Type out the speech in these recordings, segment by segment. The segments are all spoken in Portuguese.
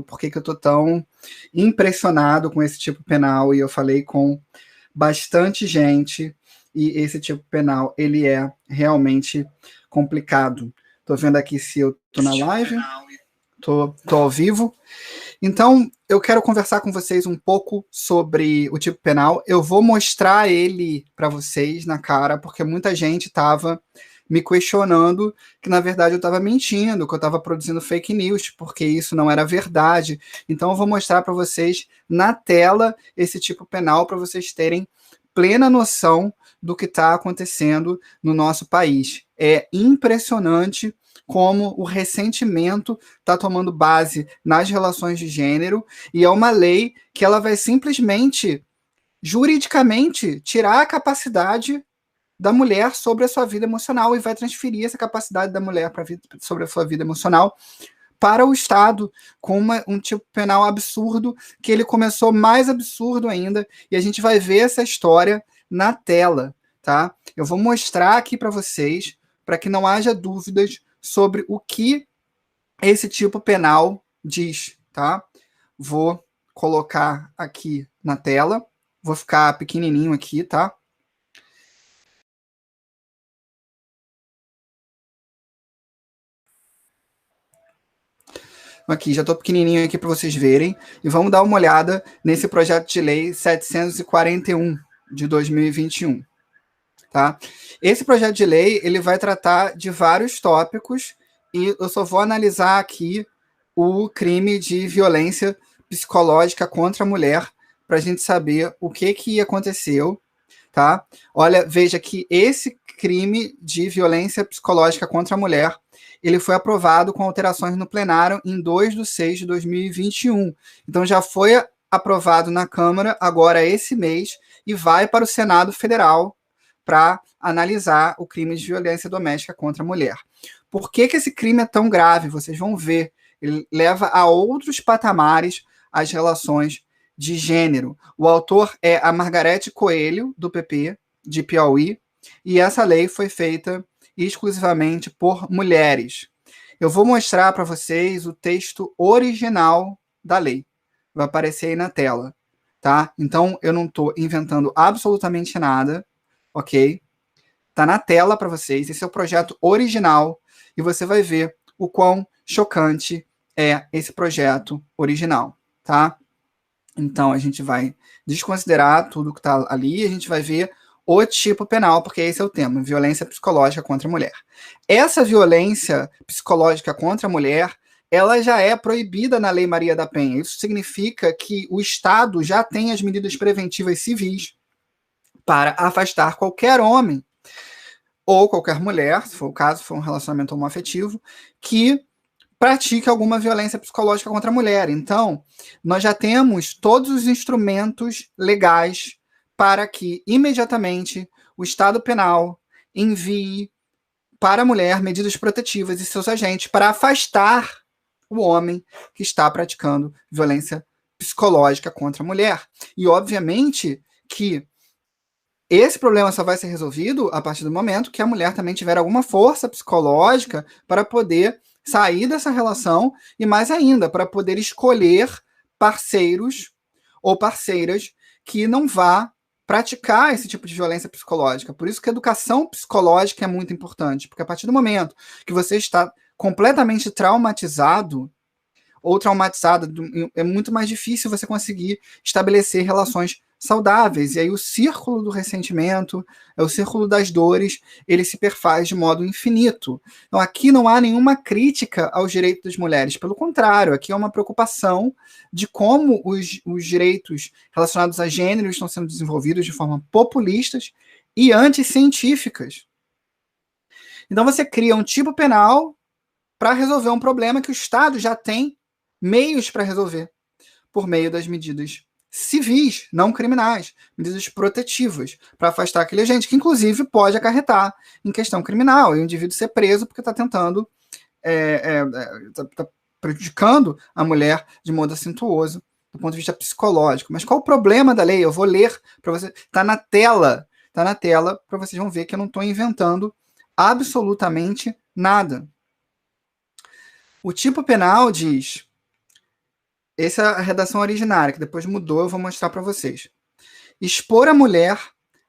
por que eu estou tão impressionado com esse tipo penal, e eu falei com bastante gente, e esse tipo penal, ele é realmente complicado. Estou vendo aqui se eu estou na live, estou ao vivo. Então, eu quero conversar com vocês um pouco sobre o tipo penal. Eu vou mostrar ele para vocês na cara, porque muita gente estava me questionando que, na verdade, eu estava mentindo, que eu estava produzindo fake news, porque isso não era verdade. Então, eu vou mostrar para vocês na tela esse tipo penal, para vocês terem plena noção do que está acontecendo no nosso país. É impressionante como o ressentimento está tomando base nas relações de gênero, e é uma lei que ela vai simplesmente, juridicamente, tirar a capacidade da mulher sobre a sua vida emocional e vai transferir essa capacidade da mulher sobre a sua vida emocional para o Estado, com um tipo penal absurdo, que ele começou mais absurdo ainda, e a gente vai ver essa história na tela, tá? Eu vou mostrar aqui para vocês, para que não haja dúvidas sobre o que esse tipo penal diz, tá? Vou colocar aqui na tela, vou ficar pequenininho aqui, tá? Aqui, já estou pequenininho aqui para vocês verem, e vamos dar uma olhada nesse projeto de lei 741 de 2021, tá? Esse projeto de lei, ele vai tratar de vários tópicos, e eu só vou analisar aqui o crime de violência psicológica contra a mulher, para a gente saber o que aconteceu, tá? Olha, veja que esse crime de violência psicológica contra a mulher, ele foi aprovado com alterações no plenário em 2/6/2021. Então já foi aprovado na Câmara agora esse mês e vai para o Senado Federal para analisar o crime de violência doméstica contra a mulher. Por que esse crime é tão grave? Vocês vão ver. Ele leva a outros patamares as relações de gênero. O autor é a Margarete Coelho, do PP, de Piauí, e essa lei foi feita exclusivamente por mulheres. Eu vou mostrar para vocês o texto original da lei. Vai aparecer aí na tela, tá? Então, eu não estou inventando absolutamente nada, ok? Tá na tela para vocês. Esse é o projeto original e você vai ver o quão chocante é esse projeto original, tá? Então, a gente vai desconsiderar tudo que está ali e a gente vai ver o tipo penal, porque esse é o tema, violência psicológica contra a mulher. Essa violência psicológica contra a mulher, ela já é proibida na Lei Maria da Penha. Isso significa que o Estado já tem as medidas preventivas civis para afastar qualquer homem ou qualquer mulher, se for o caso, se for um relacionamento homoafetivo, que pratique alguma violência psicológica contra a mulher. Então, nós já temos todos os instrumentos legais para que, imediatamente, o Estado Penal envie para a mulher medidas protetivas e seus agentes para afastar o homem que está praticando violência psicológica contra a mulher. E, obviamente, que esse problema só vai ser resolvido a partir do momento que a mulher também tiver alguma força psicológica para poder sair dessa relação e, mais ainda, para poder escolher parceiros ou parceiras que não vá praticar esse tipo de violência psicológica. Por isso que a educação psicológica é muito importante, porque a partir do momento que você está completamente traumatizado ou traumatizada, é muito mais difícil você conseguir estabelecer relações saudáveis. E aí o círculo do ressentimento, o círculo das dores, ele se perfaz de modo infinito. Então aqui não há nenhuma crítica aos direitos das mulheres. Pelo contrário, aqui é uma preocupação de como os direitos relacionados a gênero estão sendo desenvolvidos de forma populistas e anticientíficas. Então você cria um tipo penal para resolver um problema que o Estado já tem meios para resolver, por meio das medidas civis, não criminais, medidas protetivas, para afastar aquele agente, que inclusive pode acarretar em questão criminal, e o indivíduo ser preso porque está tentando, tá prejudicando a mulher de modo acintuoso, do ponto de vista psicológico. Mas qual o problema da lei? Eu vou ler para você, está na tela para vocês vão ver que eu não estou inventando absolutamente nada. O tipo penal diz: essa é a redação originária, que depois mudou, eu vou mostrar para vocês. Expor a mulher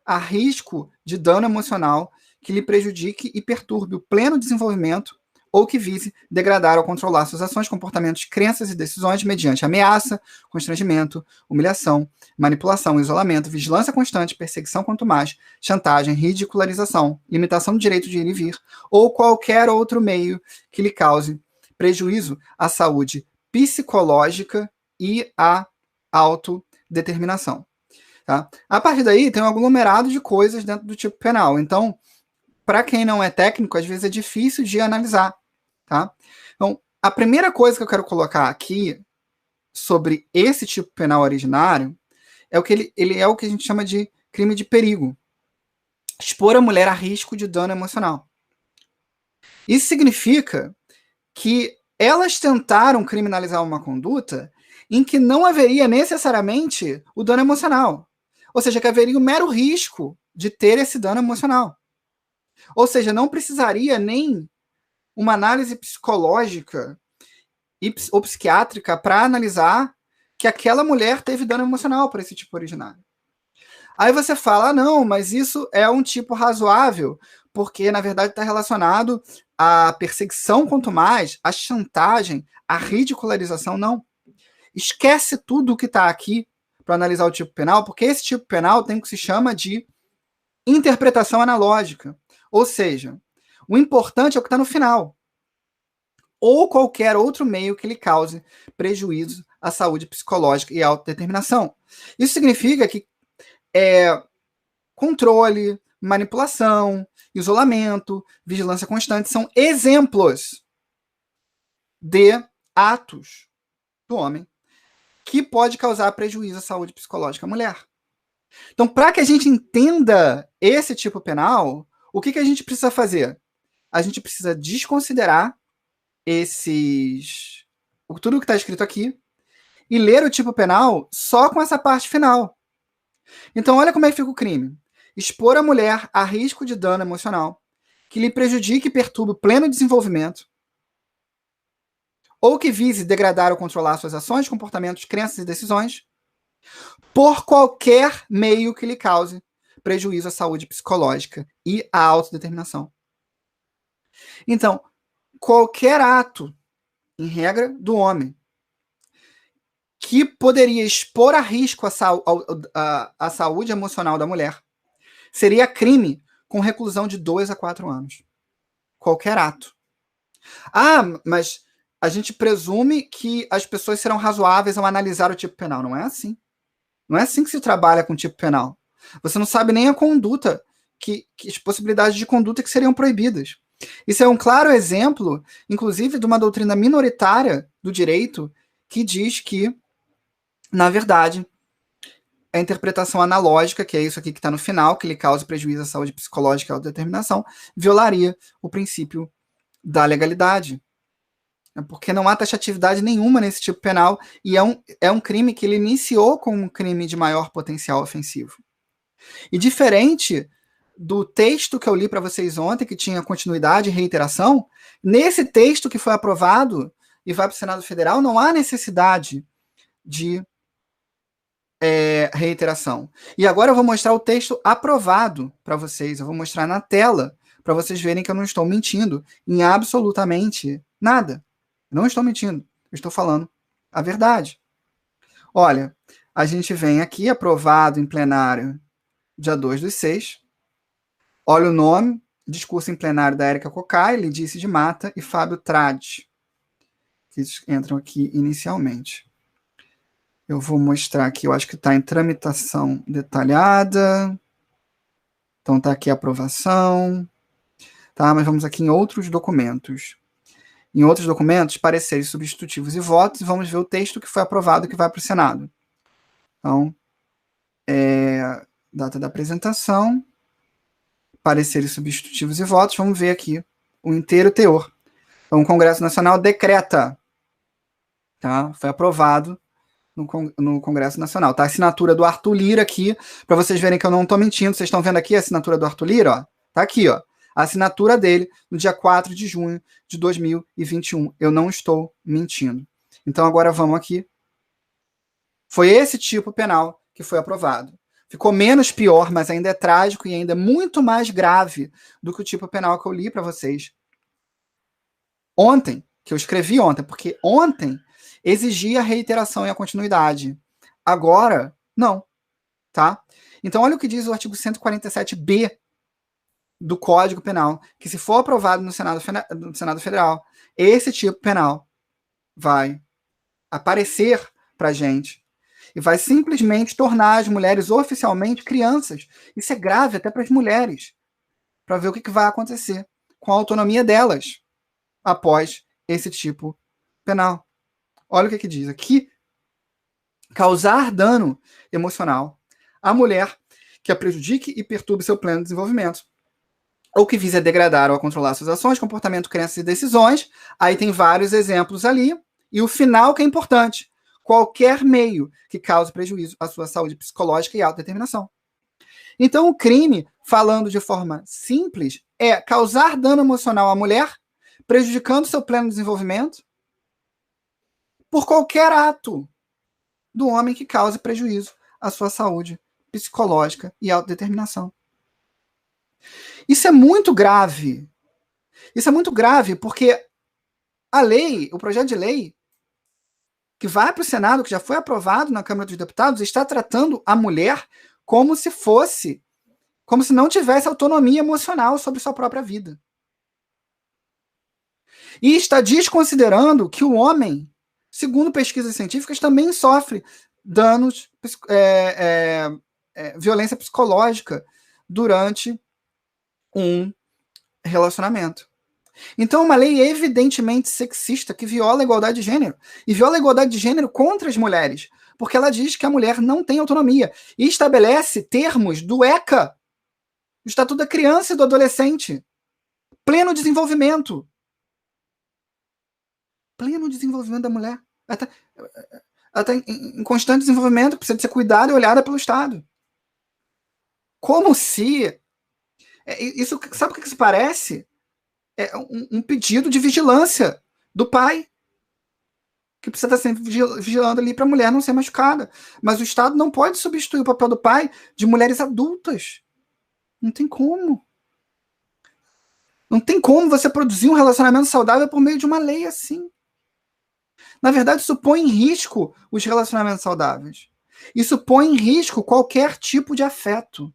a risco de dano emocional que lhe prejudique e perturbe o pleno desenvolvimento ou que vise degradar ou controlar suas ações, comportamentos, crenças e decisões mediante ameaça, constrangimento, humilhação, manipulação, isolamento, vigilância constante, perseguição quanto mais, chantagem, ridicularização, limitação do direito de ir e vir, ou qualquer outro meio que lhe cause prejuízo à saúde psicológica e à autodeterminação. Tá? A partir daí, tem um aglomerado de coisas dentro do tipo penal. Então, para quem não é técnico, às vezes é difícil de analisar. Tá? Então, a primeira coisa que eu quero colocar aqui sobre esse tipo penal originário é o que ele é o que a gente chama de crime de perigo. Expor a mulher a risco de dano emocional. Isso significa que elas tentaram criminalizar uma conduta em que não haveria necessariamente o dano emocional. Ou seja, que haveria o mero risco de ter esse dano emocional. Ou seja, não precisaria nem uma análise psicológica ou psiquiátrica para analisar que aquela mulher teve dano emocional por esse tipo originário. Aí você fala, não, mas isso é um tipo razoável, porque na verdade está relacionado à perseguição quanto mais, à chantagem, à ridicularização, não. Esquece tudo o que está aqui para analisar o tipo penal, porque esse tipo penal tem o que se chama de interpretação analógica. Ou seja, o importante é o que está no final. Ou qualquer outro meio que lhe cause prejuízo à saúde psicológica e à autodeterminação. Isso significa que controle, manipulação, isolamento, vigilância constante são exemplos de atos do homem que pode causar prejuízo à saúde psicológica à mulher. Então, para que a gente entenda esse tipo penal, o que a gente precisa fazer? A gente precisa desconsiderar tudo o que está escrito aqui e ler o tipo penal só com essa parte final. Então, olha como é que fica o crime. Expor a mulher a risco de dano emocional que lhe prejudique e perturbe o pleno desenvolvimento ou que vise degradar ou controlar suas ações, comportamentos, crenças e decisões por qualquer meio que lhe cause prejuízo à saúde psicológica e à autodeterminação. Então, qualquer ato, em regra, do homem, que poderia expor a risco a saúde emocional da mulher, seria crime com reclusão de 2 a 4 anos. Qualquer ato. Ah, mas a gente presume que as pessoas serão razoáveis ao analisar o tipo penal. Não é assim. Não é assim que se trabalha com o tipo penal. Você não sabe nem a conduta, as possibilidades de conduta que seriam proibidas. Isso é um claro exemplo, inclusive, de uma doutrina minoritária do direito que diz que, na verdade, a interpretação analógica, que é isso aqui que está no final, que lhe causa prejuízo à saúde psicológica e à autodeterminação, violaria o princípio da legalidade. Porque não há taxatividade nenhuma nesse tipo penal e é um crime que ele iniciou com um crime de maior potencial ofensivo. E diferente do texto que eu li para vocês ontem, que tinha continuidade e reiteração, nesse texto que foi aprovado e vai para o Senado Federal, não há necessidade de reiteração. E agora eu vou mostrar o texto aprovado para vocês, eu vou mostrar na tela, para vocês verem que eu não estou mentindo em absolutamente nada. Eu não estou mentindo, eu estou falando a verdade. Olha, a gente vem aqui, aprovado em plenário, dia 2/6. Olha o nome, discurso em plenário da Érica Cocai, Lidice de Mata e Fábio Tradi, que entram aqui inicialmente. Eu vou mostrar aqui, eu acho que está em tramitação detalhada. Então está aqui a aprovação. Tá, mas vamos aqui em outros documentos. Em outros documentos, pareceres substitutivos e votos, e vamos ver o texto que foi aprovado e que vai para o Senado. Então, data da apresentação, pareceres substitutivos e votos, vamos ver aqui o inteiro teor. Então, o Congresso Nacional decreta, tá? Foi aprovado no Congresso Nacional. Tá a assinatura do Arthur Lira aqui, para vocês verem que eu não estou mentindo. Vocês estão vendo aqui a assinatura do Arthur Lira? Ó? Tá aqui, ó. A assinatura dele no dia 4 de junho de 2021. Eu não estou mentindo. Então, agora vamos aqui Foi esse tipo penal que foi aprovado. Ficou menos pior, mas ainda é trágico e ainda é muito mais grave do que o tipo penal que eu li para vocês ontem, que eu escrevi ontem, porque ontem exigia a reiteração e a continuidade. Agora, não, tá? Então, olha o que diz o artigo 147b do Código Penal, que se for aprovado no Senado Federal, esse tipo penal vai aparecer para a gente e vai simplesmente tornar as mulheres oficialmente crianças. Isso é grave até para as mulheres, para ver o que vai acontecer com a autonomia delas após esse tipo penal. Olha o que diz aqui. Causar dano emocional à mulher que a prejudique e perturbe seu pleno desenvolvimento, ou que vise a degradar ou a controlar suas ações, comportamento, crenças e decisões. Aí tem vários exemplos ali. E o final que é importante. Qualquer meio que cause prejuízo à sua saúde psicológica e autodeterminação. Então, o crime, falando de forma simples, é causar dano emocional à mulher, prejudicando seu pleno desenvolvimento, por qualquer ato do homem que cause prejuízo à sua saúde psicológica e autodeterminação. Isso é muito grave. Isso é muito grave porque a lei, o projeto de lei que vai para o Senado, que já foi aprovado na Câmara dos Deputados, está tratando a mulher como se não tivesse autonomia emocional sobre sua própria vida. E está desconsiderando que o homem, segundo pesquisas científicas, também sofre danos, violência psicológica durante um relacionamento. Então, é uma lei evidentemente sexista que viola a igualdade de gênero. E viola a igualdade de gênero contra as mulheres. Porque ela diz que a mulher não tem autonomia. E estabelece termos do ECA, do Estatuto da Criança e do Adolescente. Pleno desenvolvimento. Pleno desenvolvimento da mulher. Ela está em constante desenvolvimento, precisa de ser cuidada e olhada pelo Estado. Como se... Isso, sabe o que isso parece? É um pedido de vigilância do pai, que precisa estar sempre vigilando ali para a mulher não ser machucada. Mas o Estado não pode substituir o papel do pai de mulheres adultas. Não tem como. Não tem como você produzir um relacionamento saudável por meio de uma lei assim. Na verdade, isso põe em risco os relacionamentos saudáveis. Isso põe em risco qualquer tipo de afeto.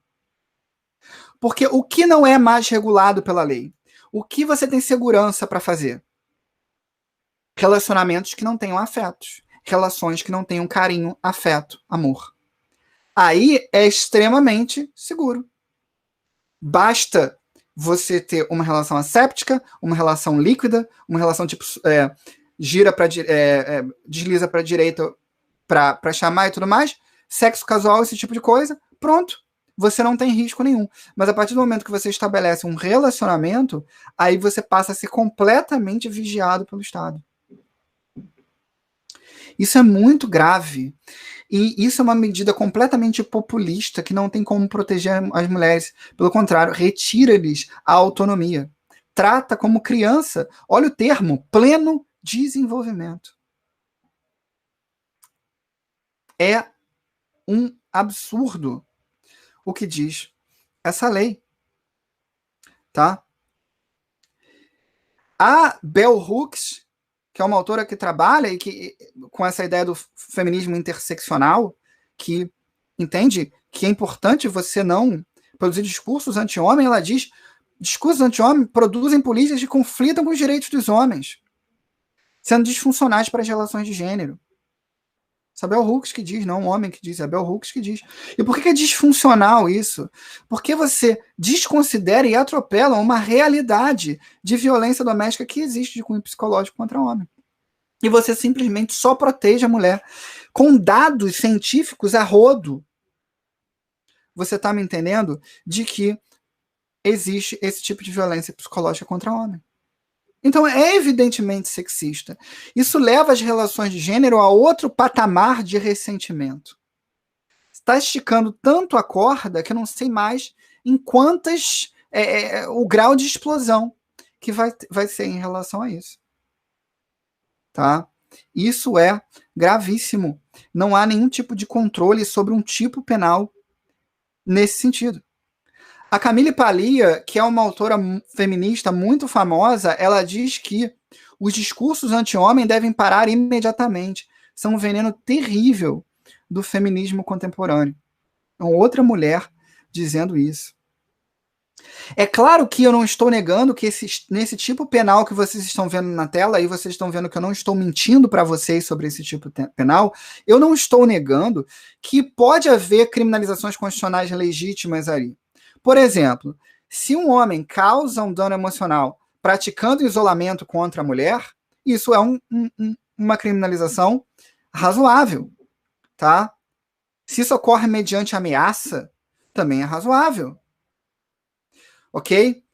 Porque o que não é mais regulado pela lei? O que você tem segurança para fazer? Relacionamentos que não tenham afetos. Relações que não tenham carinho, afeto, amor. Aí é extremamente seguro. Basta você ter uma relação asséptica, uma relação líquida, uma relação tipo desliza para a direita para chamar e tudo mais, sexo casual, esse tipo de coisa, pronto. Você não tem risco nenhum. Mas a partir do momento que você estabelece um relacionamento, aí você passa a ser completamente vigiado pelo Estado. Isso é muito grave. E isso é uma medida completamente populista que não tem como proteger as mulheres. Pelo contrário, retira-lhes a autonomia. Trata como criança. Olha o termo, pleno desenvolvimento. É um absurdo o que diz essa lei. Tá? A Bell Hooks, que é uma autora que trabalha com essa ideia do feminismo interseccional, que entende que é importante você não produzir discursos anti-homem, ela diz: discursos anti-homem produzem políticas que conflitam com os direitos dos homens, sendo disfuncionais para as relações de gênero. Isso é a Bell Hooks que diz, não um homem que diz, é a Bell Hooks que diz. E por que é disfuncional isso? Porque você desconsidera e atropela uma realidade de violência doméstica que existe de cunho psicológico contra o homem. E você simplesmente só protege a mulher com dados científicos a rodo. Você está me entendendo? De que existe esse tipo de violência psicológica contra o homem. Então é evidentemente sexista. Isso leva as relações de gênero a outro patamar de ressentimento. Está esticando tanto a corda que eu não sei mais em quantas o grau de explosão que vai ser em relação a isso. Tá? Isso é gravíssimo. Não há nenhum tipo de controle sobre um tipo penal nesse sentido. A Camille Paglia, que é uma autora feminista muito famosa, ela diz que os discursos anti-homem devem parar imediatamente. São um veneno terrível do feminismo contemporâneo. É outra mulher dizendo isso. É claro que eu não estou negando que nesse tipo penal que vocês estão vendo na tela, e vocês estão vendo que eu não estou mentindo para vocês sobre esse tipo penal, eu não estou negando que pode haver criminalizações constitucionais legítimas ali. Por exemplo, se um homem causa um dano emocional praticando isolamento contra a mulher, isso é uma criminalização razoável, tá? Se isso ocorre mediante ameaça, também é razoável. Ok?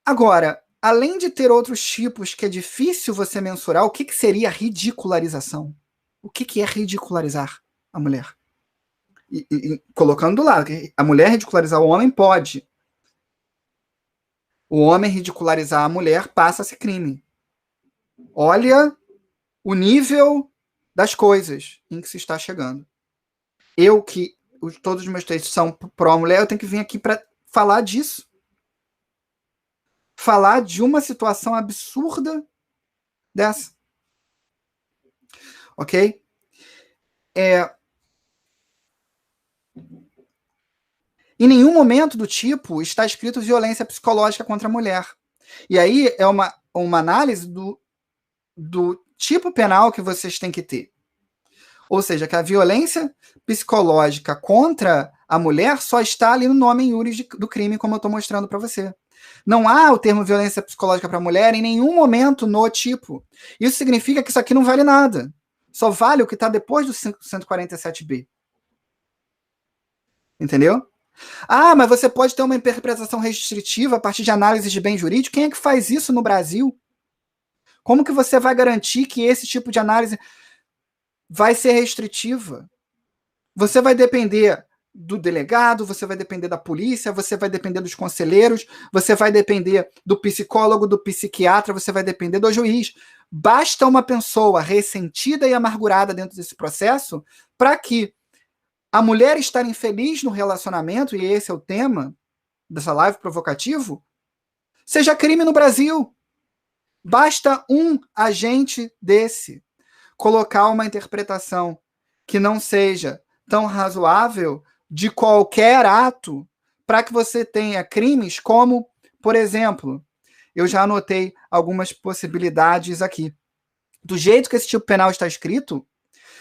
Agora, além de ter outros tipos que é difícil você mensurar, o que seria ridicularização? O que é ridicularizar a mulher? E colocando do lado, que a mulher ridicularizar o homem pode. O homem ridicularizar a mulher passa a ser crime. Olha o nível das coisas em que se está chegando. Eu que todos os meus textos são pró-mulher, eu tenho que vir aqui para falar disso. Falar de uma situação absurda dessa. Ok? Em nenhum momento do tipo está escrito violência psicológica contra a mulher. E aí é uma análise do tipo penal que vocês têm que ter. Ou seja, que a violência psicológica contra a mulher só está ali no nome em iuris do crime, como eu estou mostrando para você. Não há o termo violência psicológica para a mulher em nenhum momento no tipo. Isso significa que isso aqui não vale nada. Só vale o que está depois do 147b. Entendeu? Ah, mas você pode ter uma interpretação restritiva a partir de análise de bem jurídico. Quem é que faz isso no Brasil? Como que você vai garantir que esse tipo de análise vai ser restritiva? Você vai depender do delegado, você vai depender da polícia, você vai depender dos conselheiros, você vai depender do psicólogo, do psiquiatra, você vai depender do juiz. Basta uma pessoa ressentida e amargurada dentro desse processo para que a mulher estar infeliz no relacionamento, e esse é o tema dessa live provocativo, seja crime no Brasil. Basta um agente desse colocar uma interpretação que não seja tão razoável de qualquer ato para que você tenha crimes como, por exemplo, eu já anotei algumas possibilidades aqui. Do jeito que esse tipo penal está escrito,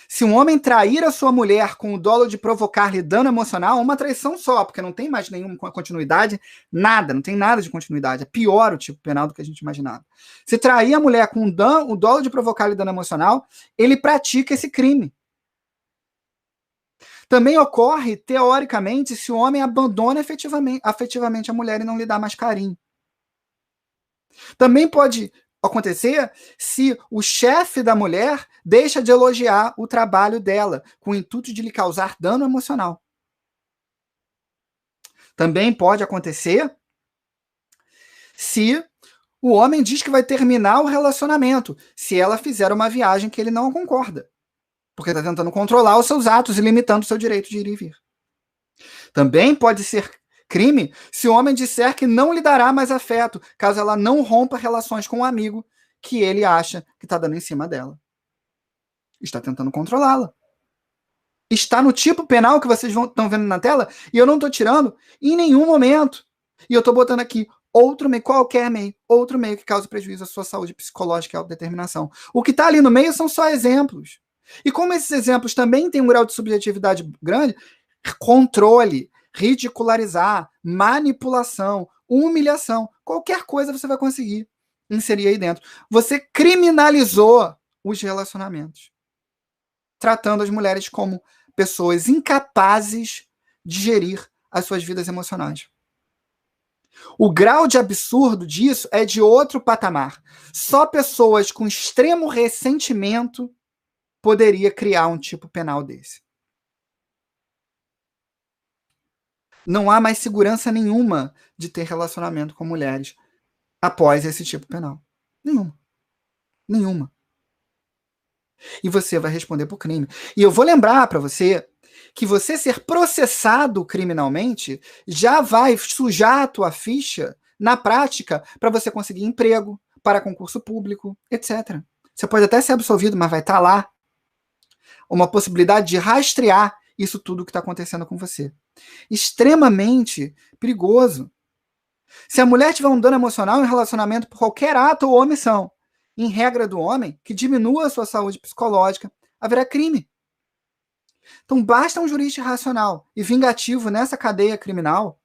se um homem trair a sua mulher com o dolo de provocar-lhe dano emocional, uma traição só, porque não tem mais nenhuma continuidade, nada, não tem nada de continuidade. É pior o tipo penal do que a gente imaginava. Se trair a mulher com o dolo de provocar-lhe dano emocional, ele pratica esse crime. Também ocorre, teoricamente, se o homem abandona afetivamente a mulher e não lhe dá mais carinho. Também pode acontecer se o chefe da mulher deixa de elogiar o trabalho dela, com o intuito de lhe causar dano emocional. Também pode acontecer se o homem diz que vai terminar o relacionamento, se ela fizer uma viagem que ele não concorda, porque está tentando controlar os seus atos e limitando o seu direito de ir e vir. Também pode ser crime se o homem disser que não lhe dará mais afeto, caso ela não rompa relações com um amigo que ele acha que está dando em cima dela. Está tentando controlá-la. Está no tipo penal que vocês estão vendo na tela, e eu não estou tirando em nenhum momento. E eu estou botando aqui outro meio, qualquer meio, outro meio que cause prejuízo à sua saúde psicológica e autodeterminação. O que está ali no meio são só exemplos. E como esses exemplos também têm um grau de subjetividade grande, controle, ridicularizar, manipulação, humilhação, qualquer coisa você vai conseguir inserir aí dentro. Você criminalizou os relacionamentos, tratando as mulheres como pessoas incapazes de gerir as suas vidas emocionais. O grau de absurdo disso é de outro patamar. Só pessoas com extremo ressentimento poderia criar um tipo penal desse. Não há mais segurança nenhuma de ter relacionamento com mulheres após esse tipo penal. Nenhuma. Nenhuma. E você vai responder por crime. E eu vou lembrar para você que você ser processado criminalmente já vai sujar a tua ficha na prática para você conseguir emprego, para concurso público, etc. Você pode até ser absolvido, mas vai estar lá uma possibilidade de rastrear isso tudo que está acontecendo com você. Extremamente perigoso. Se a mulher tiver um dano emocional em relacionamento por qualquer ato ou omissão, em regra do homem, que diminua a sua saúde psicológica, haverá crime. Então basta um jurista racional e vingativo nessa cadeia criminal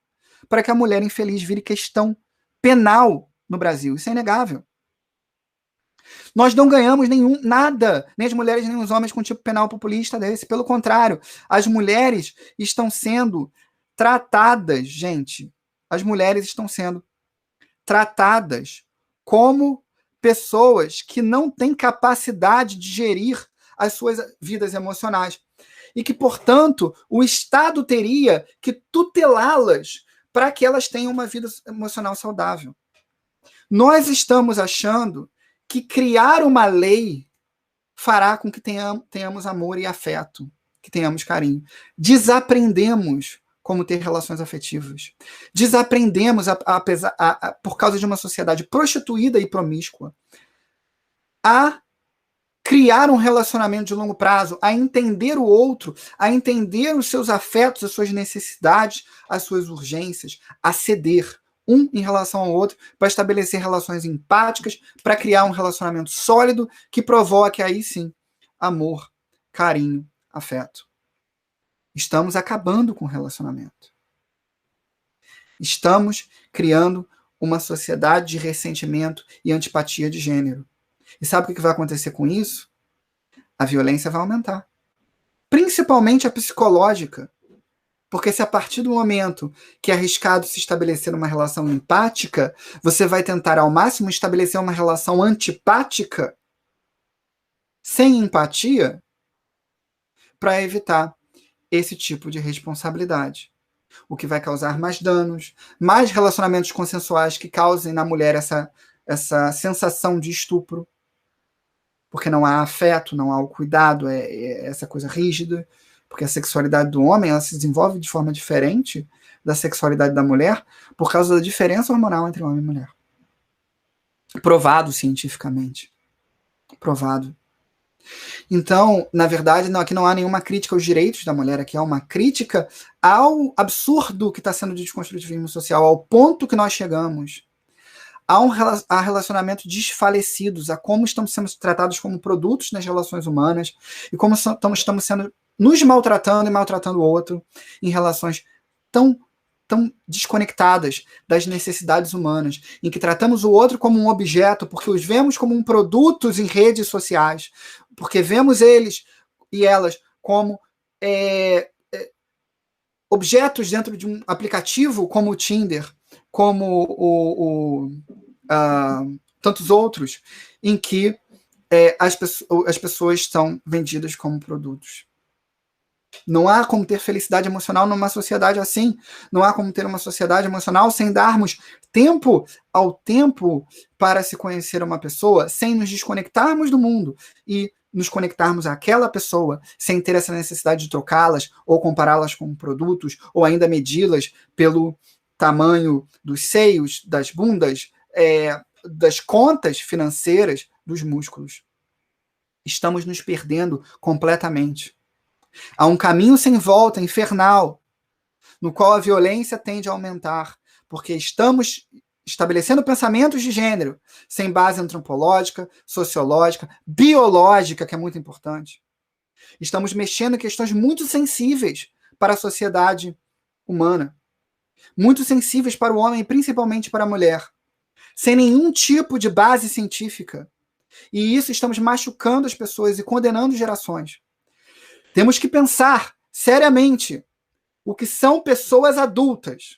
para que a mulher infeliz vire questão penal no Brasil. Isso é inegável. Nós não ganhamos nada, nem as mulheres nem os homens com tipo penal populista desse. Pelo contrário, as mulheres estão sendo tratadas, gente, as mulheres estão sendo tratadas como pessoas que não têm capacidade de gerir as suas vidas emocionais. E que, portanto, o Estado teria que tutelá-las para que elas tenham uma vida emocional saudável. Nós estamos achando que criar uma lei fará com que tenhamos amor e afeto, que tenhamos carinho. Desaprendemos como ter relações afetivas. Desaprendemos, por causa de uma sociedade prostituída e promíscua, a criar um relacionamento de longo prazo, a entender o outro, a entender os seus afetos, as suas necessidades, as suas urgências, a ceder um em relação ao outro, para estabelecer relações empáticas, para criar um relacionamento sólido que provoque aí sim amor, carinho, afeto. Estamos acabando com o relacionamento. Estamos criando uma sociedade de ressentimento e antipatia de gênero. E sabe o que vai acontecer com isso? A violência vai aumentar. Principalmente a psicológica. Porque se a partir do momento que é arriscado se estabelecer uma relação empática, você vai tentar ao máximo estabelecer uma relação antipática, sem empatia, para evitar esse tipo de responsabilidade. O que vai causar mais danos, mais relacionamentos consensuais que causem na mulher essa sensação de estupro. Porque não há afeto, não há o cuidado, é essa coisa rígida. Porque a sexualidade do homem ela se desenvolve de forma diferente da sexualidade da mulher por causa da diferença hormonal entre homem e mulher. Provado cientificamente. Provado. Então, na verdade, aqui não há nenhuma crítica aos direitos da mulher, aqui há uma crítica ao absurdo que está sendo de desconstrutivismo social, ao ponto que nós chegamos. Há relacionamentos desfalecidos, a como estamos sendo tratados como produtos nas relações humanas e como estamos sendo nos maltratando e maltratando o outro em relações tão desconectadas das necessidades humanas, em que tratamos o outro como um objeto, porque os vemos como produtos em redes sociais, porque vemos eles e elas como objetos dentro de um aplicativo como o Tinder, como tantos outros, em que as pessoas são vendidas como produtos. Não há como ter felicidade emocional numa sociedade assim. Não há como ter uma sociedade emocional sem darmos tempo ao tempo para se conhecer uma pessoa, sem nos desconectarmos do mundo e nos conectarmos àquela pessoa, sem ter essa necessidade de trocá-las ou compará-las com produtos, ou ainda medi-las pelo tamanho dos seios, das bundas, das contas financeiras, dos músculos. Estamos nos perdendo completamente. Há um caminho sem volta, infernal, no qual a violência tende a aumentar, porque estamos estabelecendo pensamentos de gênero sem base antropológica, sociológica, biológica, que é muito importante. Estamos mexendo em questões muito sensíveis para a sociedade humana, muito sensíveis para o homem e principalmente para a mulher, sem nenhum tipo de base científica. E isso estamos machucando as pessoas e condenando gerações. Temos que pensar seriamente o que são pessoas adultas,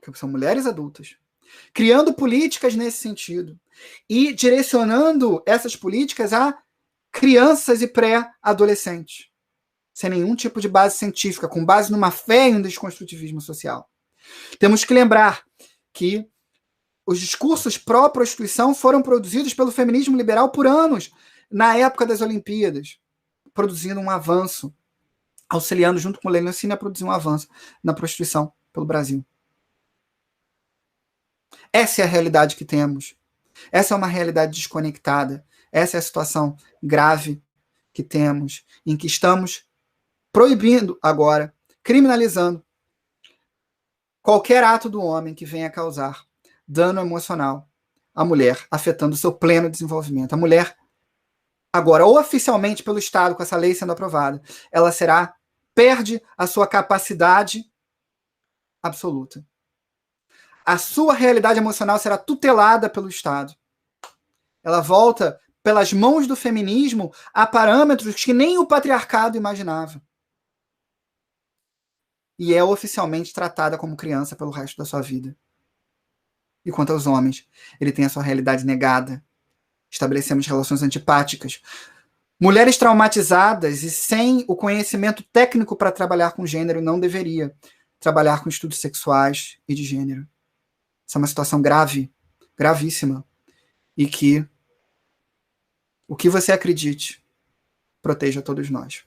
que são mulheres adultas, criando políticas nesse sentido e direcionando essas políticas a crianças e pré-adolescentes, sem nenhum tipo de base científica, com base numa fé em um desconstrutivismo social. Temos que lembrar que os discursos pró-prostituição foram produzidos pelo feminismo liberal por anos, na época das Olimpíadas, produzindo um avanço, auxiliando junto com o Leniocínio a produzir um avanço na prostituição pelo Brasil. Essa é a realidade que temos. Essa é uma realidade desconectada. Essa é a situação grave que temos, em que estamos proibindo agora, criminalizando qualquer ato do homem que venha causar dano emocional à mulher, afetando o seu pleno desenvolvimento. A mulher, agora, ou oficialmente pelo Estado, com essa lei sendo aprovada, ela perde a sua capacidade absoluta. A sua realidade emocional será tutelada pelo Estado. Ela volta pelas mãos do feminismo a parâmetros que nem o patriarcado imaginava. E é oficialmente tratada como criança pelo resto da sua vida. E quanto aos homens, ele tem a sua realidade negada. Estabelecemos relações antipáticas. Mulheres traumatizadas e sem o conhecimento técnico para trabalhar com gênero não deveria trabalhar com estudos sexuais e de gênero. Essa é uma situação grave, gravíssima, e que o que você acredite proteja todos nós.